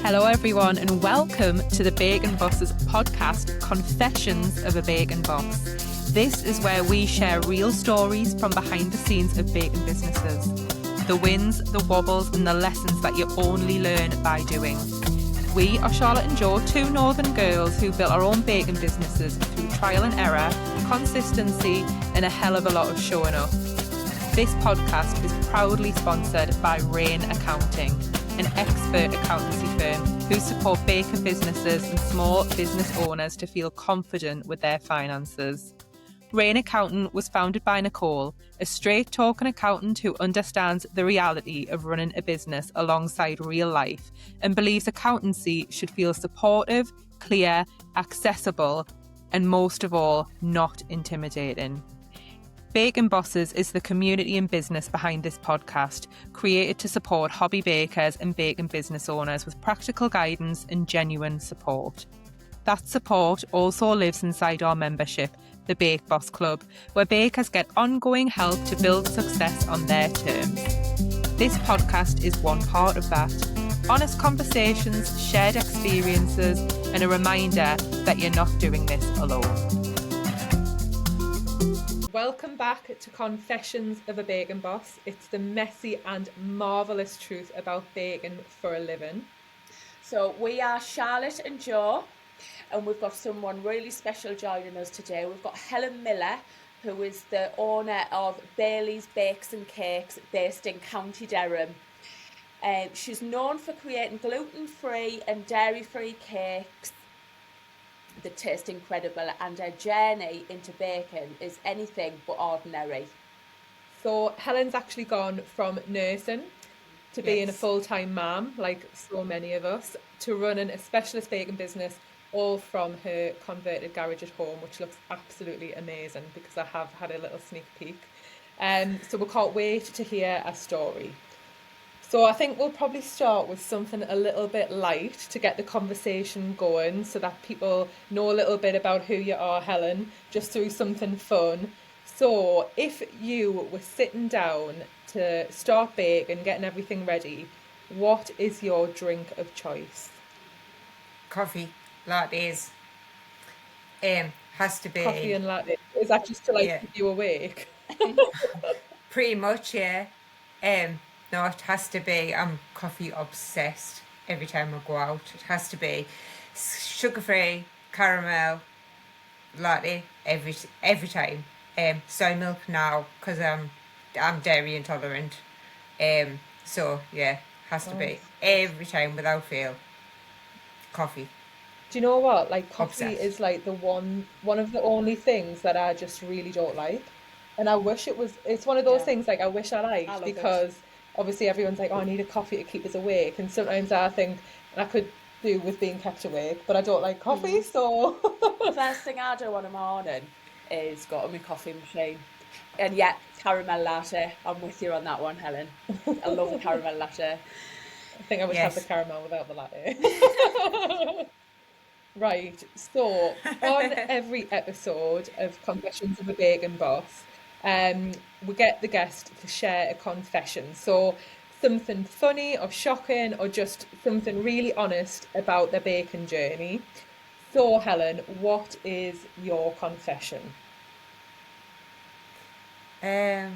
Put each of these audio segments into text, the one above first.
Hello everyone and welcome to the Bacon Boss's podcast, Confessions of a Bacon Boss. This is where we share real stories from behind the scenes of bacon businesses. The wins, the wobbles and the lessons that you only learn by doing. We are Charlotte and Jo, two northern girls who built our own bacon businesses through trial and error, consistency and a hell of a lot of showing up. This podcast is proudly sponsored by Rain Accounting, an expert accountancy firm who support bacon businesses and small business owners to feel confident with their finances. Rain Accountant was founded by Nicole, a straight-talking accountant who understands the reality of running a business alongside real life and believes accountancy should feel supportive, clear, accessible, and most of all, not intimidating. Bacon Bosses is the community and business behind this podcast, created to support hobby bakers and bacon business owners with practical guidance and genuine support. That support also lives inside our membership, the Bake Boss Club, where bakers get ongoing help to build success on their terms. This podcast is one part of that. Honest conversations, shared experiences, and a reminder that you're not doing this alone. Welcome back to Confessions of a Bacon Boss. It's the messy and marvellous truth about bacon for a living. So we are Charlotte and Jo, and we've got someone really special joining us today. We've got Helen Miller, who is the owner of Bailey's Bakes and Cakes based in County Durham. She's known for creating gluten-free and dairy-free cakes that taste incredible, and her journey into bacon is anything but ordinary. So Helen's actually gone from nursing to being a full-time mum, like so many of us, to running a specialist bacon business, all from her converted garage at home, which looks absolutely amazing because I have had a little sneak peek. So we can't wait to hear a story. So I think we'll probably start with something a little bit light to get the conversation going so that people know a little bit about who you are, Helen, just through something fun. So if you were sitting down to start baking, getting everything ready, what is your drink of choice? Coffee, lattes. Has to be. Coffee and latte. Is that just to keep you awake? Pretty much, yeah. No, it has to be. I'm coffee obsessed every time I go out. It has to be sugar-free, caramel, latte every time. Soy milk now because I'm dairy intolerant. So yeah, has to be every time without fail. Coffee. Do you know what? Like coffee Obsessed. is like the one of the only things that I just really don't like. And I wish it was. It's one of those things like I wish I liked because obviously everyone's like, oh, I need a coffee to keep us awake. And sometimes I think I could do with being kept awake, but I don't like coffee, so... The first thing I do on a morning is go to my coffee machine. And yeah, caramel latte. I'm with you on that one, Helen. I love a caramel latte. I think I would have the caramel without the latte. Right, so on every episode of Confessions of a Bacon Boss, we get the guest to share a confession. So something funny or shocking or just something really honest about their bacon journey. So Helen, what is your confession? My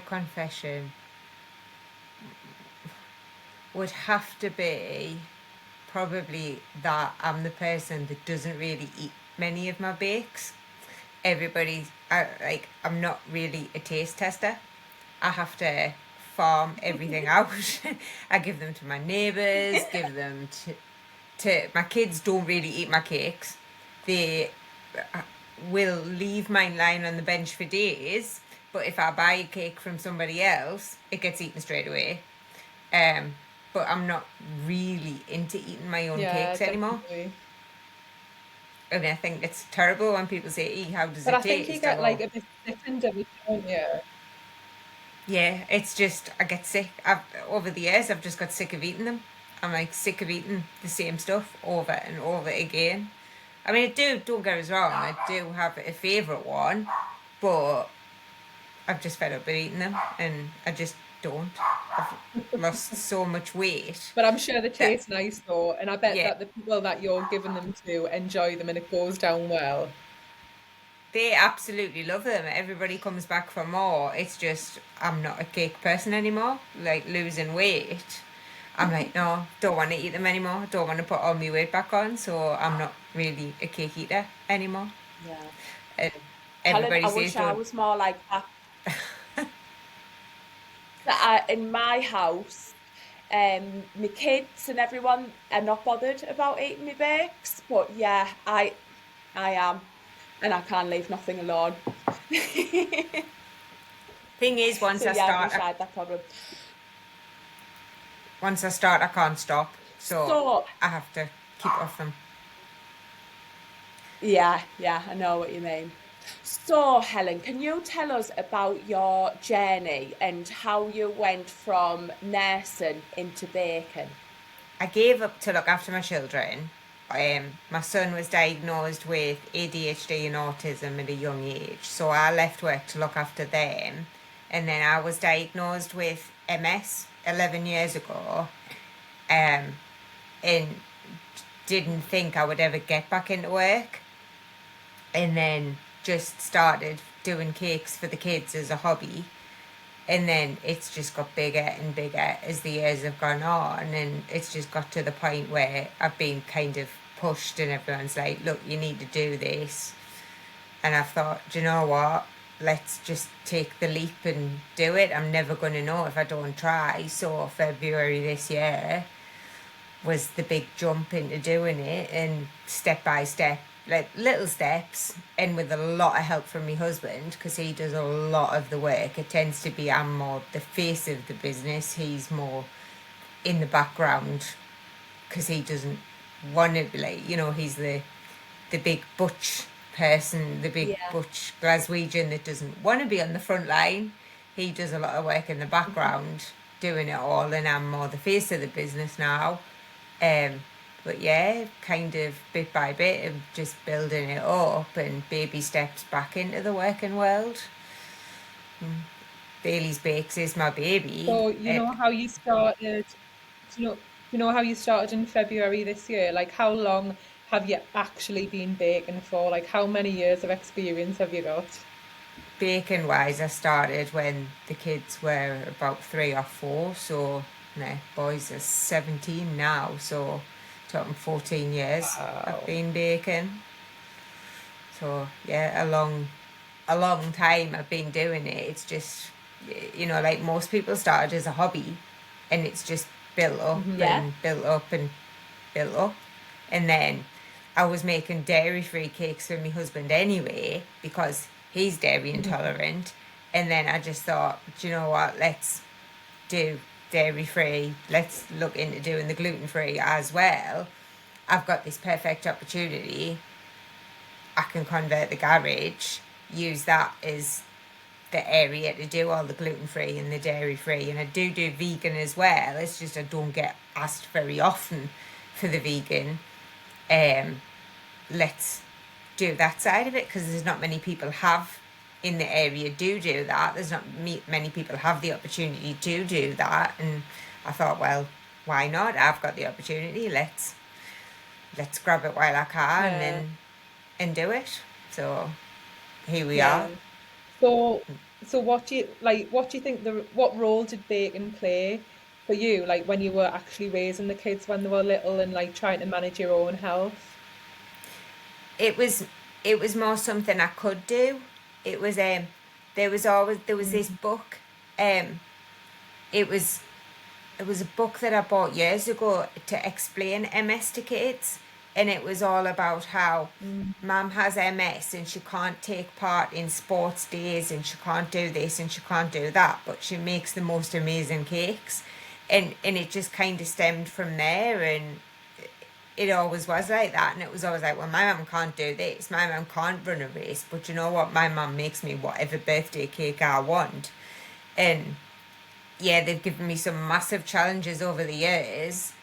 confession would have to be probably that I'm the person that doesn't really eat many of my bakes. I'm not really a taste tester. I have to farm everything out. I give them to my neighbours, give them to my kids. Don't really eat my cakes. They will leave mine lying on the bench for days, but if I buy a cake from somebody else, it gets eaten straight away. But I'm not really into eating my own cakes anymore. I mean, I think it's terrible when people say, how does it taste? But I think you get like a bit sickened of it, don't you? Yeah, it's just, I get sick. Over the years, I've just got sick of eating them. I'm like sick of eating the same stuff over and over again. I mean, don't get us wrong, I do have a favourite one, but I've just fed up with eating them and I just don't. I've lost so much weight But I'm sure they that, taste nice though, and I bet yeah, that the people that you're giving them to enjoy them and it goes down well. they absolutely love them. Everybody comes back for more. It's just I'm not a cake person anymore. Like losing weight, I'm like, no, don't want to eat them anymore. Don't want to put all my weight back on. So I'm not really a cake eater anymore. Yeah. And Helen, everybody I says wish I don't. was more like that. In my house, my kids and everyone are not bothered about eating my bakes, but yeah, I am, and I can't leave nothing alone. Thing is, So yeah, I wish I had that problem. once I start, I can't stop. So So I have to keep off them. yeah, I know what you mean. So Helen, can you tell us about your journey and how you went from nursing into baking? I gave up to look after my children. My son was diagnosed with ADHD and autism at a young age, so I left work to look after them. And then I was diagnosed with MS 11 years ago, um, and didn't think I would ever get back into work. And then just started doing cakes for the kids as a hobby. And then it's just got bigger and bigger as the years have gone on, and it's just got to the point where I've been kind of pushed and everyone's like, look, you need to do this. And I've thought, do you know what, let's just take the leap and do it. I'm never going to know if I don't try. So February this year was the big jump into doing it, and step by step, like little steps, and with a lot of help from my husband because he does a lot of the work. It tends to be I'm more the face of the business, he's more in the background because he doesn't want to be like, he's the big butch person, the big Yeah. butch Glaswegian that doesn't want to be on the front line. He does a lot of work in the background doing it all, and I'm more the face of the business now. um, but yeah, kind of bit by bit of just building it up and baby steps back into the working world. Bailey's Bakes is my baby. So you know how you started, do you know how you started in February this year? Like how long have you actually been baking for? Like how many years of experience have you got? Baking wise, I started when the kids were about 3 or 4. So, no, boys are 17 now. So, talking 14 years I've Wow. been baking. So, yeah, a long time I've been doing it. It's just, like most people started as a hobby, and it's just built up Yeah. and built up and built up. And then I was making dairy free cakes for my husband anyway because he's dairy intolerant. And then I just thought, do you know what, let's do dairy free. Let's look into doing the gluten free as well. I've got this perfect opportunity. I can convert the garage, use that as the area to do all the gluten free and the dairy free, and I do vegan as well. It's just I don't get asked very often for the vegan. Let's do that side of it because there's not many people have in the area do that. There's not many people have the opportunity to do that, and I thought, well, why not? I've got the opportunity. Let's grab it while I can Yeah. and do it. So here we are. Yeah. So, so what do you think what role did bacon play for you, like when you were actually raising the kids when they were little and like trying to manage your own health? it was it was more something I could do. It was there was this book. Um, it was it was a book that I bought years ago to explain MS to kids, and it was all about how mum has MS and she can't take part in sports days and she can't do this and she can't do that, but she makes the most amazing cakes, and it just kind of stemmed from there, and it always was like that. And it was always like, well, my mum can't do this, my mum can't run a race, but you know what, my mum makes me whatever birthday cake I want. And yeah, they've given me some massive challenges over the years,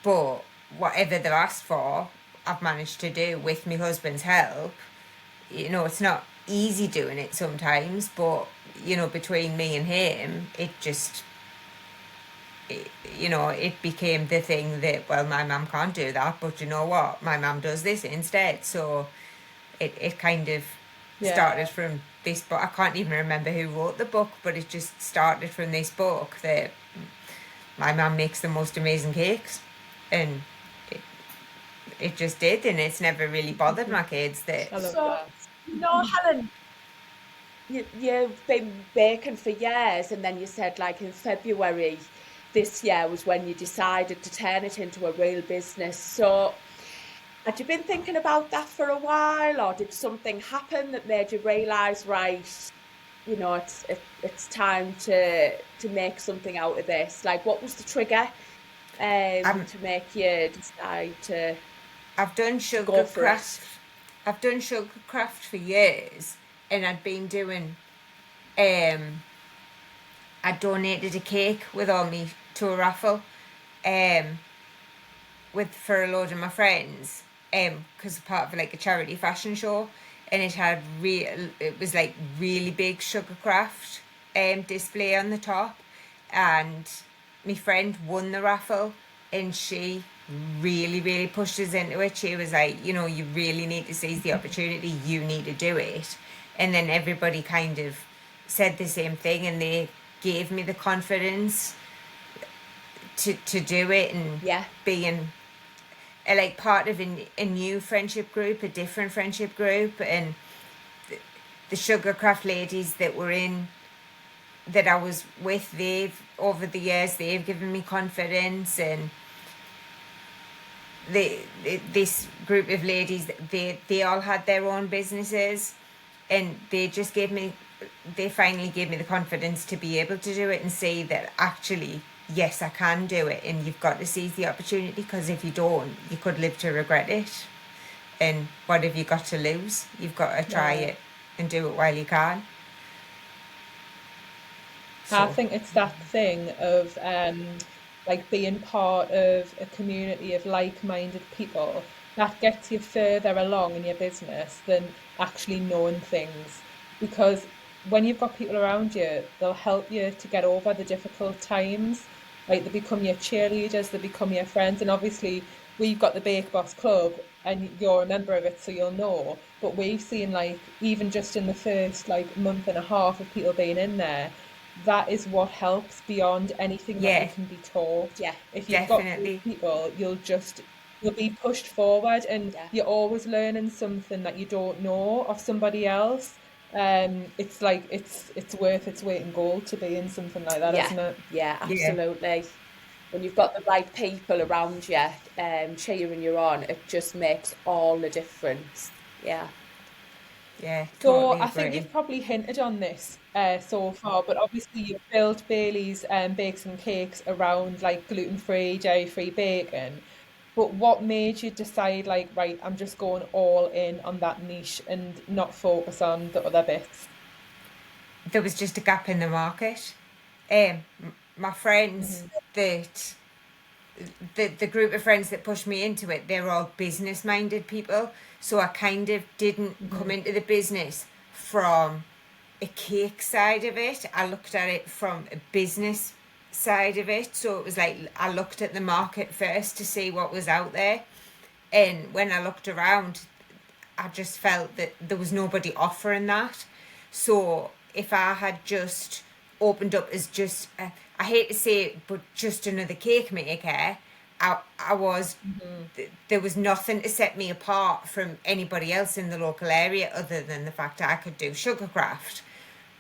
but whatever they've asked for, I've managed to do with my husband's help. It's not easy doing it sometimes, but between me and him, it became the thing that, well, my mum can't do that, but you know what? My mum does this instead. So it kind of started from this book. I can't even remember who wrote the book, but it just started from this book that my mum makes the most amazing cakes. And it just did, and it's never really bothered my kids that. I love So, that. Helen, you've been baking for years, and then you said like in February this year was when you decided to turn it into a real business. So had you been thinking about that for a while, or did something happen that made you realise, right, it's time to make something out of this? Like, what was the trigger to make you decide to I've done go for it? sugarcraft. I've done sugarcraft for years, and I'd been doing. I donated a cake with all me to a raffle, for a load of my friends, because part of like a charity fashion show, and it was like really big sugarcraft display on the top, and my friend won the raffle, and she really, really pushed us into it. She was like, you really need to seize the opportunity, you need to do it. And then everybody kind of said the same thing, and they gave me the confidence to do it, and being like part of a new friendship group, a different friendship group, and the sugarcraft ladies that I was with, over the years, they've given me confidence. And this group of ladies, they all had their own businesses, and they finally gave me the confidence to be able to do it and say that actually, yes, I can do it, and you've got to seize the opportunity, because if you don't, you could live to regret it. And what have you got to lose? You've got to try it and do it while you can. I think it's that thing of like being part of a community of like-minded people that gets you further along in your business than actually knowing things. Because when you've got people around you, they'll help you to get over the difficult times. Like, they become your cheerleaders, they become your friends. And obviously we've got the Bake Boss Club, and you're a member of it, so you'll know. But we've seen, like, even just in the first like month and a half of people being in there, that is what helps beyond anything that you can be taught. Yeah, If you've got definitely. people, you'll be pushed forward, and you're always learning something that you don't know of somebody else. It's like it's worth its weight in gold to be in something like that, isn't it? Yeah, absolutely. When you've got the right people around you, cheering you on, it just makes all the difference. Yeah. Yeah, So totally I think agree. you've probably hinted on this so far, but obviously you've built Bailey's Bakes and Cakes around like gluten-free, dairy-free bacon. But what made you decide, like, right, I'm just going all in on that niche and not focus on the other bits? There was just a gap in the market. My friends that the group of friends that pushed me into it, they're all business minded people. So I kind of didn't come into the business from a cake side of it. I looked at it from a business side of it. So it was like I looked at the market first to see what was out there. And when I looked around, I just felt that there was nobody offering that. So if I had just opened up as just, I hate to say it, but just another cake maker, I was, there was nothing to set me apart from anybody else in the local area other than the fact that I could do sugarcraft.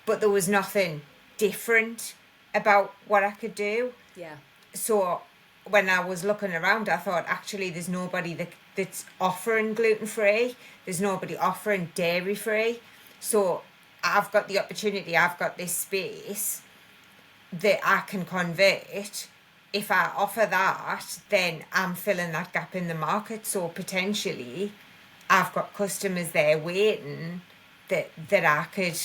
But there was nothing different about what I could do. Yeah. So when I was looking around, I thought, actually, there's nobody that's offering gluten-free. There's nobody offering dairy-free. So I've got the opportunity, I've got this space that I can convert. If I offer that, then I'm filling that gap in the market. So potentially I've got customers there waiting that I could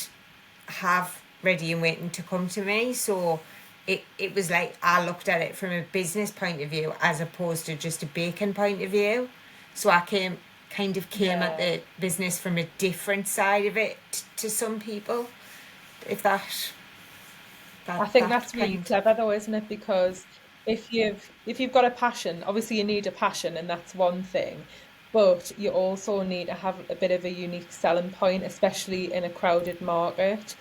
have ready and waiting to come to me. So it was like I looked at it from a business point of view as opposed to just a baking point of view. So I came at the business from a different side of it to some people. if that I think that that's really kind. clever though, isn't it? Because if you've got a passion, obviously you need a passion and that's one thing, but you also need to have a bit of a unique selling point, especially in a crowded market.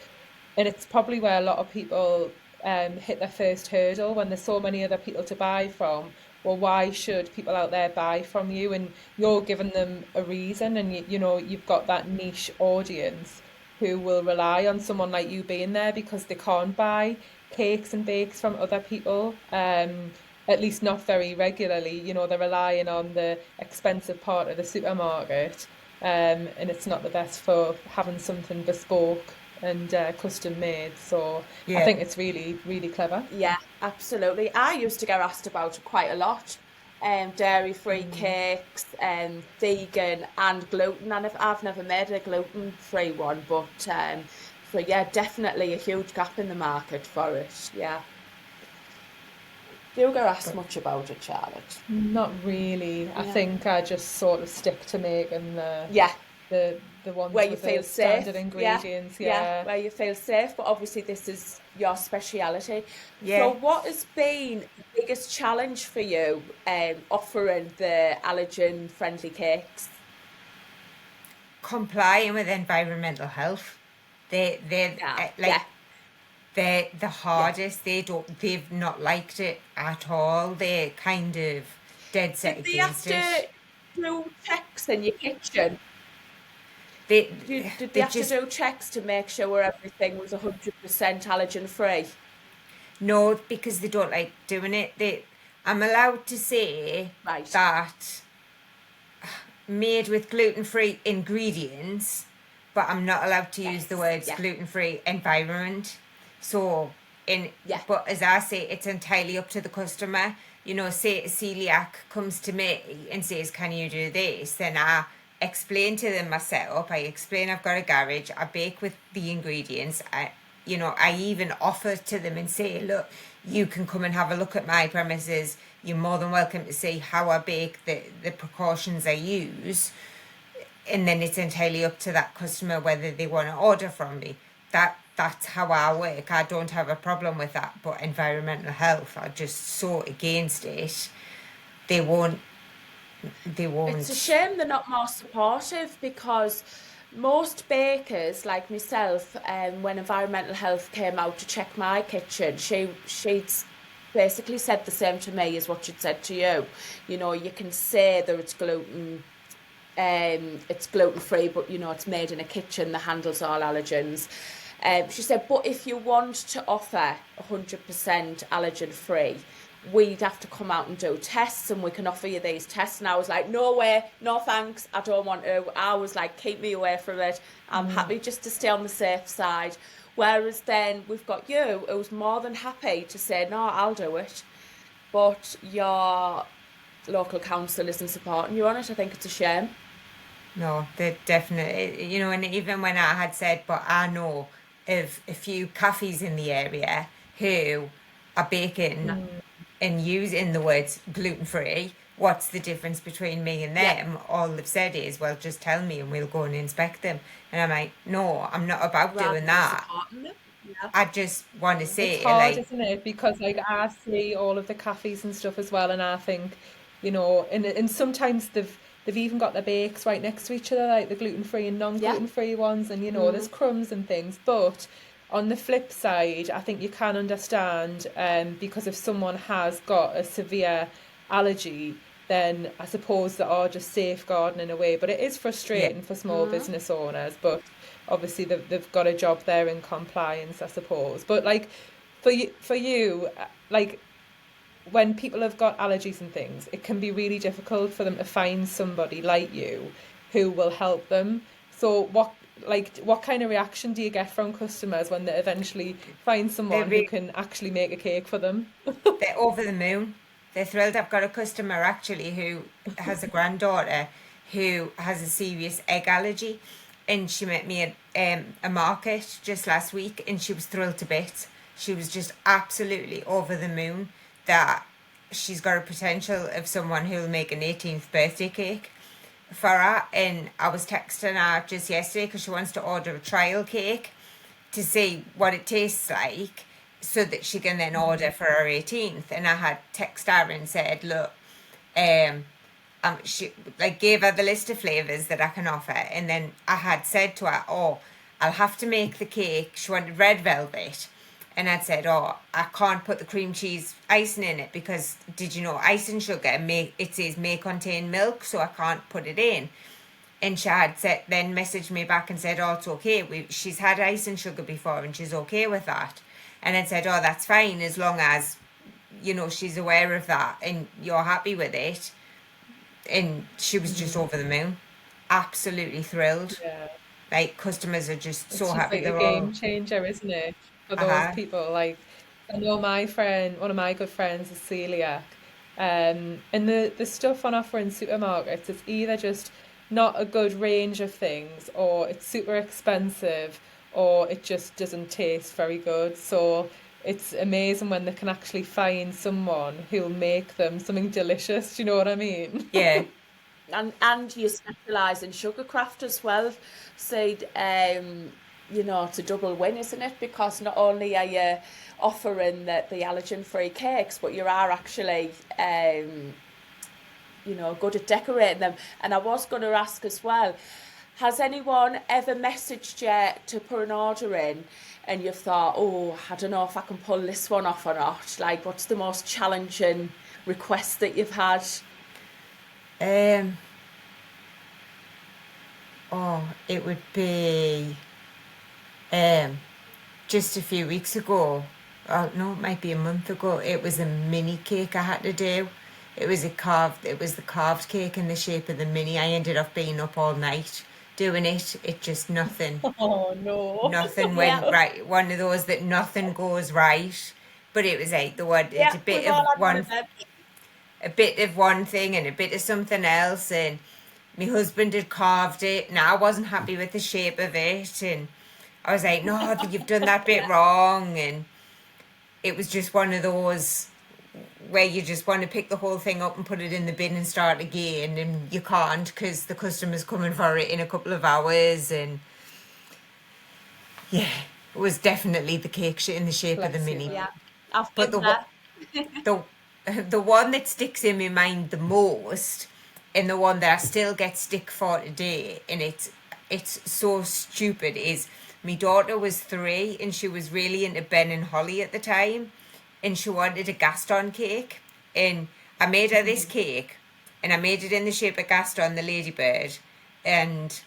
And it's probably where a lot of people hit their first hurdle when there's so many other people to buy from. Well, why should people out there buy from you? And you're giving them a reason, and you've got that niche audience who will rely on someone like you being there because they can't buy cakes and bakes from other people. At least not very regularly. They're relying on the expensive part of the supermarket, and it's not the best for having something bespoke and custom made. So I Yeah. think it's really, really clever. Yeah, absolutely. I used to get asked about it quite a lot. Dairy-free cakes, vegan and gluten. And I've never made a gluten-free one, but so yeah, definitely a huge gap in the market for it. Yeah. Do you get asked But much about it, Charlotte? Not really. I Yeah. think I just sort of stick to making the Yeah, the where ones you with feel the standard safe. Yeah, ingredients. yeah, Yeah. where you feel safe. But obviously, this is your speciality. So, yeah, what has been the biggest challenge for you offering the allergen-friendly cakes? complying with environmental health. They're Yeah, like yeah, they're the yeah. hardest. They've not liked it at all. They're kind of dead set Did they have against it. to do checks in your kitchen? They Did they they have to just do checks to make sure everything was 100% allergen-free? know because they don't like doing it. I'm allowed to say Right. that made with gluten-free ingredients, but I'm not allowed to use the Yes. words Yeah. gluten-free environment. So, in Yeah. but as I say, it's entirely up to the customer. Say a celiac comes to me and says, "Can you do this?" Then I explain to them my setup. I explain I've got a garage. I bake with the ingredients. I even offer to them and say, "Look, you can come and have a look at my premises. You're more than welcome to see how I bake, the precautions I use." And then it's entirely up to that customer whether they want to order from me. That's how I work. I don't have a problem with that. But environmental health, are just so against it. They won't. They It's a won't. shame they're not more supportive because most bakers, like myself, when environmental health came out to check my kitchen, she'd basically said the same to me as what she'd said to you. You can say that it's gluten free, but it's made in a kitchen that handles all allergens. She said, but if you want to offer 100% allergen free, we'd have to come out and do tests and we can offer you these tests. And I was like, no way, no thanks, I don't want to. I was like, keep me away from it. I'm happy just to stay on the safe side. Whereas then we've got you who's more than happy to say, no, I'll do it. But your local council isn't supporting you on it. I think it's a shame. No, they definitely. And even when I had said, but I know of a few cafes in the area who are baking and using the words gluten free. What's the difference between me and Yeah, them? All they've said is, well, just tell me and we'll go and inspect them. And I'm like, no, I'm not about rather doing than that. supporting them. Yeah. I just want to It's say, hard, like, isn't it? Because like I see all of the cafes and stuff as well, and I think, and sometimes they've even got their bakes right next to each other, like the gluten free and non Yeah. gluten free ones, and there's crumbs and things. But on the flip side, I think you can understand, because if someone has got a severe allergy, then I suppose they are just safeguarding in a way. But it is yeah, frustrating for small business owners, but obviously they've got a job there in compliance, I suppose. But like for you, like when people have got allergies and things, it can be really difficult for them to find somebody like you who will help them. So what kind of reaction do you get from customers when they eventually find they're, someone who re- can actually make a cake for them? they're over the moon. They're thrilled. I've got a customer actually who has a granddaughter who has a serious egg allergy. And she met me at a market just last week and she was thrilled to bits. She was just absolutely over the moon that she's got a potential of someone who'll make an 18th birthday cake for her. And I was texting her just yesterday because she wants to order a trial cake. to see what it tastes like so that she can then order for her 18th. And I had text her and said, look, she like gave her the list of flavours that I can offer, and then I had said to her, oh, I'll have to make the cake. She wanted red velvet, and I'd said, oh, I can't put the cream cheese icing in it because did you know icing sugar it says may contain milk, so I can't put it in. And she had said, then messaged me back and said, oh, it's okay. She's had icing sugar before and she's okay with that. And I said, oh, that's fine as long as, you know, she's aware of that and you're happy with it. And she was just over the moon, absolutely thrilled. Yeah. Like, customers are just It's so just happy. like a They're all, game changer, isn't it? For those people. Like, I know my friend, one of my good friends is celiac. And the stuff on offer in supermarkets, it's either just not a good range of things, or it's super expensive, or it just doesn't taste very good. So it's amazing when they can actually find someone who'll make them something delicious. Do you know what I mean? yeah, And you specialise in sugarcraft as well. So, you know, it's a double win, isn't it? Because not only are you offering the allergen-free cakes, but you are actually, you know, good at decorating them. And I was going to ask as well, has anyone ever messaged you to put an order in and you've thought, oh, I don't know if I can pull this one off or not? Like, what's the most challenging request that you've had? Oh, it would be just a few weeks ago. Oh no, it might be a month ago. It was a mini cake I had to do. It was the carved cake in the shape of the mini. I ended up being up all night doing it. It just nothing Oh no. nothing Yeah, went right. One of those that nothing goes right. But it was like the one. It's yeah, we've all had one of them. a bit of one thing and a bit of something else, and my husband had carved it and I wasn't happy with the shape of it, and I was like, no, you've done that bit wrong. And it was just one of those where you just want to pick the whole thing up and put it in the bin and start again, and you can't because the customer's coming for it in a couple of hours. And yeah, it was definitely the cake in the shape of the Bless you, mini. man. Yeah, I've But been there. the the one that sticks in my mind the most, and the one that I still get stick for today, and it's so stupid, is my daughter was 3 and she was really into Ben and Holly at the time, and she wanted a Gaston cake, and I made her this cake, and I made it in the shape of Gaston the ladybird, and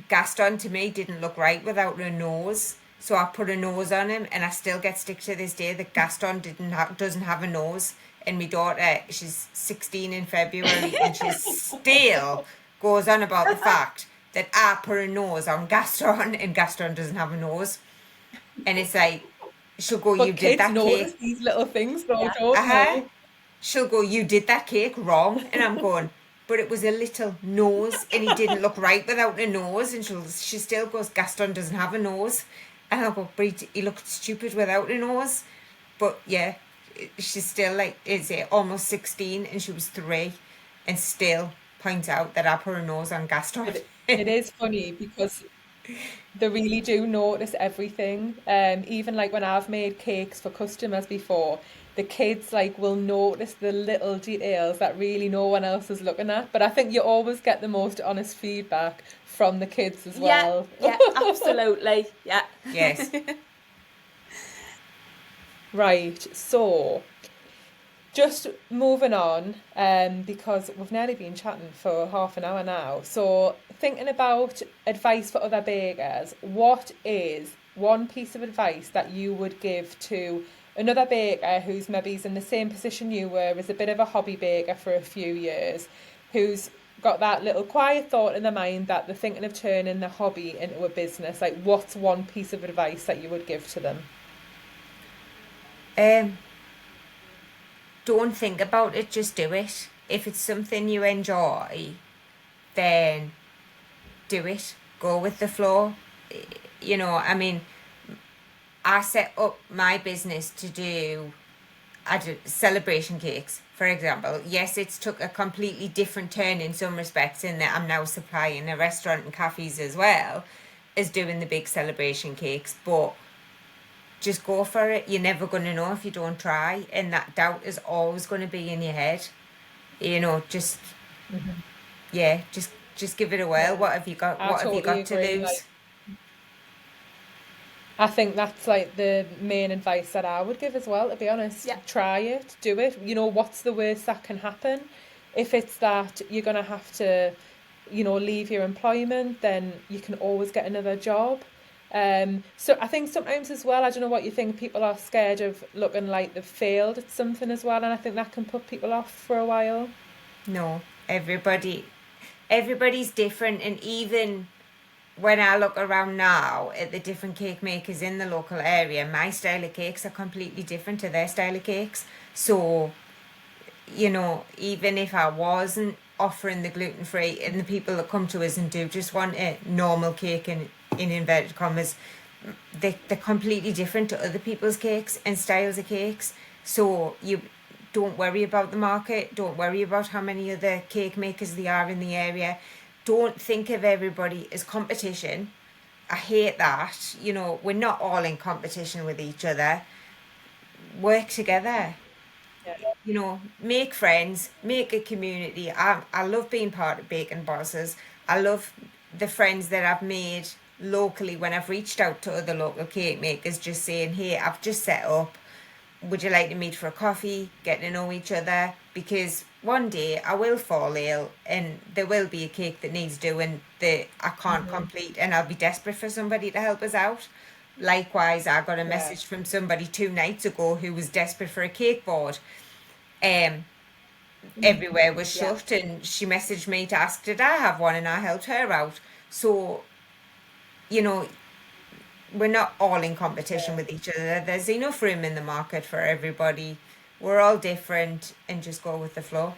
Gaston to me didn't look right without a nose. So I put a nose on him, and I still get stick to this day that Gaston doesn't have a nose. And my daughter, she's 16 in February, and she still goes on about the fact that I put a nose on Gaston, and Gaston doesn't have a nose. And it's like, she'll go, you But did kids that notice cake. these little things though, Yeah. don't they? She'll go, you did that cake wrong. And I'm going, but it was a little nose and he didn't look right without a nose. And she still goes, Gaston doesn't have a nose. And I'll go, but he looked stupid without a nose. But yeah, she's still like, is it almost 16 and she was 3 and still points out that I put a nose on Gaston. It is funny because they really do notice everything. Even like when I've made cakes for customers before, the kids like will notice the little details that really no one else is looking at. But I think you always get the most honest feedback from the kids as Yeah, well. yeah, absolutely. Yeah. Yes. Right, so just moving on, because we've nearly been chatting for half an hour now. So thinking about advice for other bakers, what is one piece of advice that you would give to another baker who's maybe in the same position you were, as a bit of a hobby baker for a few years, who's got that little quiet thought in their mind that they're thinking of turning their hobby into a business? Like, what's one piece of advice that you would give to them? Don't think about it, just do it. If it's something you enjoy, then do it. Go with the flow. You know, I mean, I set up my business to do celebration cakes, for example. Yes, it's took a completely different turn in some respects in that I'm now supplying a restaurant and cafes as well. as doing the big celebration cakes, but just go for it. You're never going to know if you don't try, and that doubt is always going to be in your head. Just yeah, just give it a whirl. Yeah. What have you got? I What have you totally got to agree. lose? I think that's like the main advice that I would give as well, to be honest. Yeah. Try it, do it. What's the worst that can happen? If it's that you're going to have to, leave your employment, then you can always get another job. So I think sometimes as well, I don't know what you think, people are scared of looking like they've failed at something as well, and I think that can put people off for a while. No, everybody's different, and even when I look around now at the different cake makers in the local area, my style of cakes are completely different to their style of cakes. So, even if I wasn't offering the gluten free, and the people that come to us and do just want a normal cake in inverted commas, they're completely different to other people's cakes and styles of cakes. So you don't worry about the market, don't worry about how many other cake makers there are in the area. Don't think of everybody as competition. I hate that. We're not all in competition with each other. Work together. Make friends, make a community. I love being part of Bacon Bosses. I love the friends that I've made locally when I've reached out to other local cake makers, just saying, hey, I've just set up. Would you like to meet for a coffee, get to know each other? Because one day I will fall ill and there will be a cake that needs doing that I can't complete, and I'll be desperate for somebody to help us out. Likewise, I got a Yeah. message from somebody 2 nights ago who was desperate for a cake board. Um, Everywhere was Yeah. shut, and she messaged me to ask did I have one, and I helped her out. So, you know, we're not all in competition with each other. There's enough room in the market for everybody. We're all different, and just go with the flow.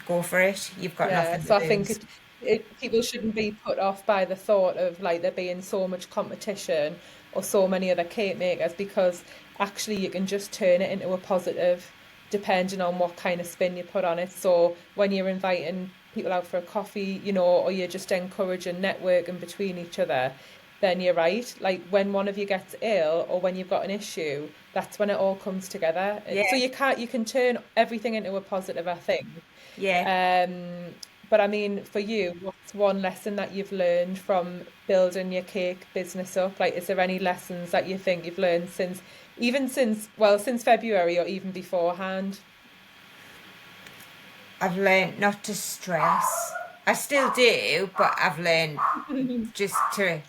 Go for it. You've got Yeah, nothing so I to think lose. people shouldn't be put off by the thought of like there being so much competition or so many other cake makers, because actually you can just turn it into a positive depending on what kind of spin you put on it. So when you're inviting people out for a coffee, or you're just encouraging networking between each other, then you're right. Like when one of you gets ill or when you've got an issue, that's when it all comes together. So Yeah, you can turn everything into a positive, I think. yeah. But I mean, for you, what's one lesson that you've learned from building your cake business up? Like, is there any lessons that you think you've learned since February or even beforehand? I've learned not to stress. I still do, but I've learned just to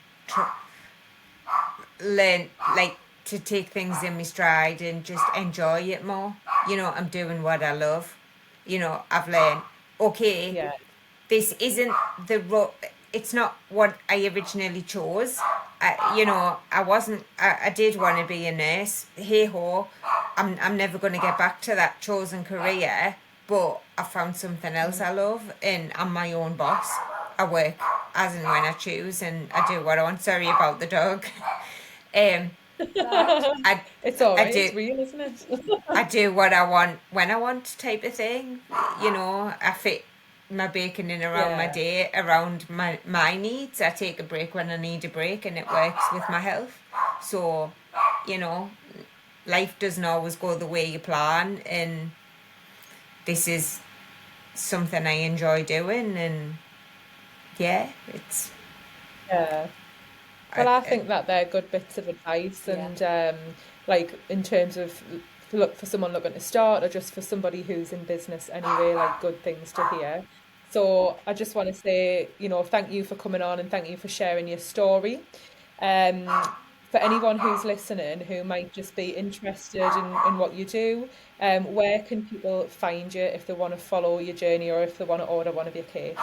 learn, like, to take things in my stride and just enjoy it more. I'm doing what I love. I've learned, okay, Yeah, this isn't it's not what I originally chose. I wasn't, I did want to be a nurse. Hey ho, I'm never going to get back to that chosen career, but I found something else I love, and I'm my own boss. I work as and when I choose, and I do what I want. Sorry about the dog. um, I, it's all I right. do. It's real, isn't it? I do what I want when I want, type of thing. I fit my baking in around my Yeah, day, around my needs. I take a break when I need a break, and it works with my health. So, you know, life doesn't always go the way you plan, and this is something I enjoy doing, and yeah, it's yeah. Well, I I, think that they're good bits of advice, Yeah. and like in terms of look for someone looking to start, or just for somebody who's in business anyway, like good things to hear. So I just want to say, thank you for coming on and thank you for sharing your story. For anyone who's listening who might just be interested in what you do, where can people find you if they want to follow your journey or if they want to order one of your cakes?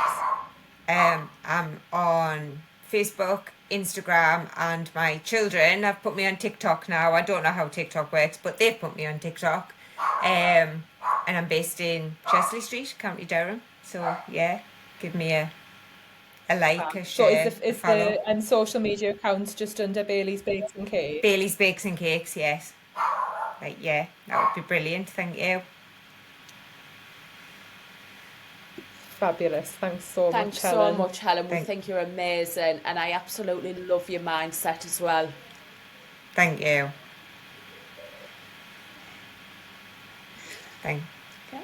I'm on Facebook, Instagram, and my children have put me on TikTok now. I don't know how TikTok works, but they've put me on TikTok. And I'm based in Chesley Street, County Durham. So yeah, give me a like, a So is share, the a is follow. the and social media accounts just under Bailey's Bakes and Cakes? Bailey's Bakes and Cakes, yes. Like that would be brilliant. Thank you. Fabulous. Thanks so Thanks much, Helen. so much, Helen. We think you're amazing, and I absolutely love your mindset as well. Thank you. Thanks. Okay.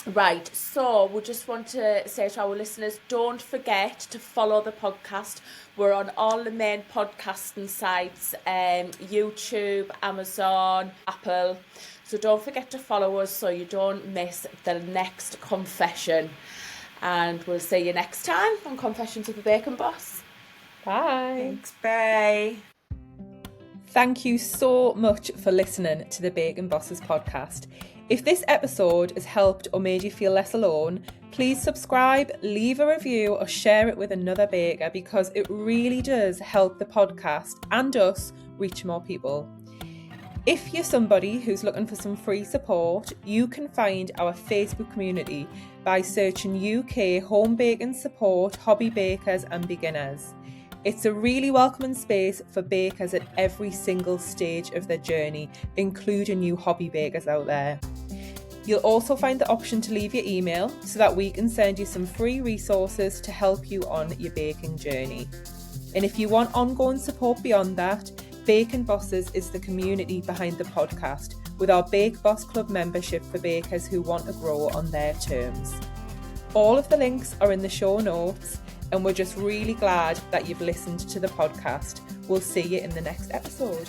Right, so we just want to say to our listeners, don't forget to follow the podcast. We're on all the main podcasting sites, YouTube, Amazon, Apple. So don't forget to follow us so you don't miss the next confession. And we'll see you next time on Confessions of the Bacon Boss. Bye. Thanks. Bye. Thank you so much for listening to the Bacon Bosses podcast. If this episode has helped or made you feel less alone, please subscribe, leave a review or share it with another baker because it really does help the podcast and us reach more people. If you're somebody who's looking for some free support, you can find our Facebook community by searching UK Home Baking Support, Hobby Bakers and Beginners. It's a really welcoming space for bakers at every single stage of their journey, including new hobby bakers out there. You'll also find the option to leave your email so that we can send you some free resources to help you on your baking journey. And if you want ongoing support beyond that, Bacon Bosses is the community behind the podcast with our Bake Boss Club membership for bakers who want to grow on their terms. All of the links are in the show notes. And we're just really glad that you've listened to the podcast. We'll see you in the next episode.